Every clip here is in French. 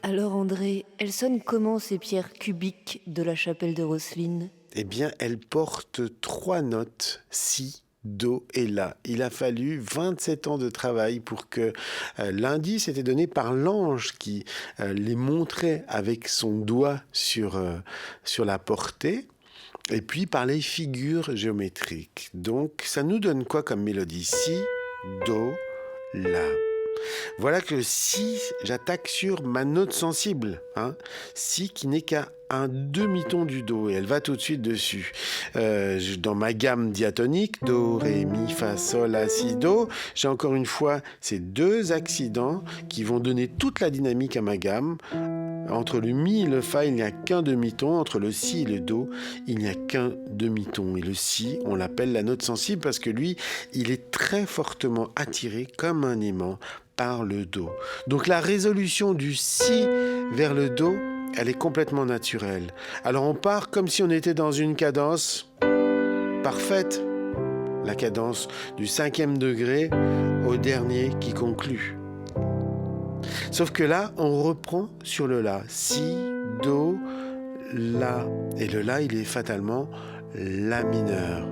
Alors André, elles sonnent comment ces pierres cubiques de la chapelle de Roselyne? Eh bien, elle porte 3 notes, si, do et la. Il a fallu 27 ans de travail pour que l'indice était donné par l'ange qui les montrait avec son doigt sur la portée, et puis par les figures géométriques. Donc, ça nous donne quoi comme mélodie? Si, do, la. Voilà que si j'attaque sur ma note sensible, si qui n'est qu'à un demi-ton du do, et elle va tout de suite dessus. Dans ma gamme diatonique, do, ré, mi, fa, sol, la, si, do, j'ai encore une fois ces 2 accidents qui vont donner toute la dynamique à ma gamme. Entre le mi et le fa, il n'y a qu'un demi-ton. Entre le si et le do, il n'y a qu'un demi-ton. Et le si, on l'appelle la note sensible parce que lui, il est très fortement attiré comme un aimant par le do. Donc la résolution du si vers le do, elle est complètement naturelle. Alors on part comme si on était dans une cadence parfaite. La cadence du 5e degré au dernier qui conclut. Sauf que là, on reprend sur le la. Si, do, la. Et le la, il est fatalement la mineur.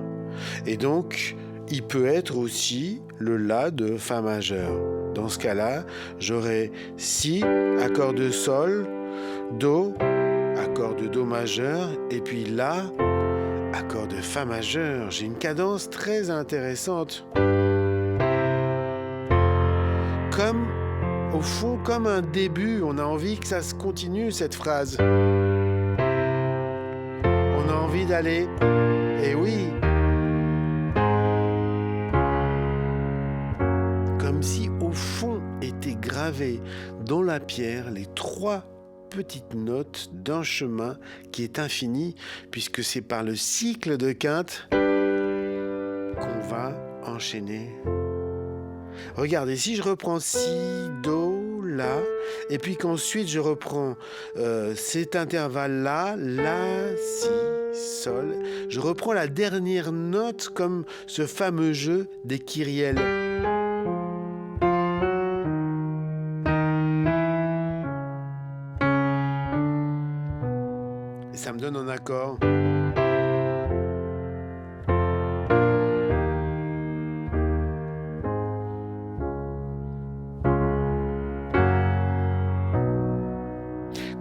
Et donc, il peut être aussi le la de fa majeur. Dans ce cas-là, j'aurai si, accord de sol, do, accord de do majeur, et puis la, accord de fa majeur. J'ai une cadence très intéressante. Au fond, comme un début, on a envie que ça se continue, cette phrase. On a envie d'aller, et oui, comme si au fond étaient gravées dans la pierre les 3 petites notes d'un chemin qui est infini, puisque c'est par le cycle de quinte qu'on va enchaîner. Regardez, si je reprends si, do, la, et puis qu'ensuite je reprends cet intervalle-là, la, si, sol, je reprends la dernière note comme ce fameux jeu des kyrielles. Et ça me donne un accord.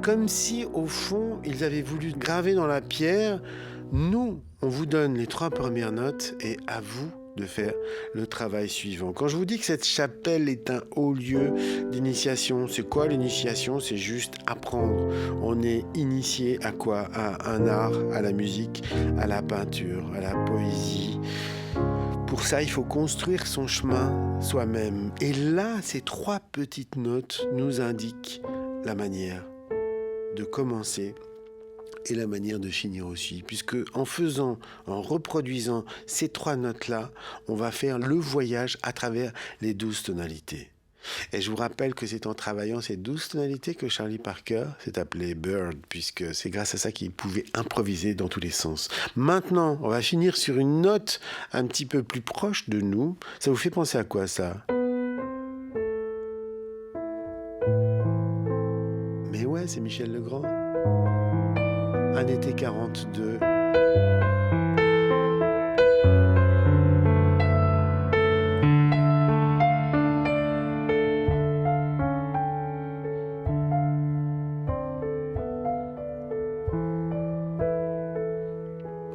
Comme si, au fond, ils avaient voulu graver dans la pierre. Nous, on vous donne les 3 premières notes et à vous de faire le travail suivant. Quand je vous dis que cette chapelle est un haut lieu d'initiation, c'est quoi l'initiation? C'est juste apprendre. On est initié à quoi? À un art, à la musique, à la peinture, à la poésie. Pour ça, il faut construire son chemin soi-même. Et là, ces 3 petites notes nous indiquent la manière de commencer et la manière de finir aussi, puisque en reproduisant ces 3 notes-là, on va faire le voyage à travers les 12 tonalités. Et je vous rappelle que c'est en travaillant ces 12 tonalités que Charlie Parker s'est appelé Bird, puisque c'est grâce à ça qu'il pouvait improviser dans tous les sens. Maintenant, on va finir sur une note un petit peu plus proche de nous. Ça vous fait penser à quoi, ça? Mais ouais, c'est Michel Legrand. Un été 42.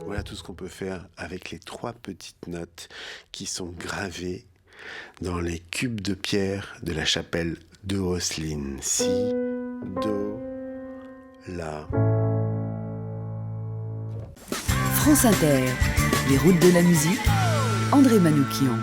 Voilà tout ce qu'on peut faire avec les 3 petites notes qui sont gravées dans les cubes de pierre de la chapelle de Roselyne. Si, do, la. France Inter, les routes de la musique, André Manoukian.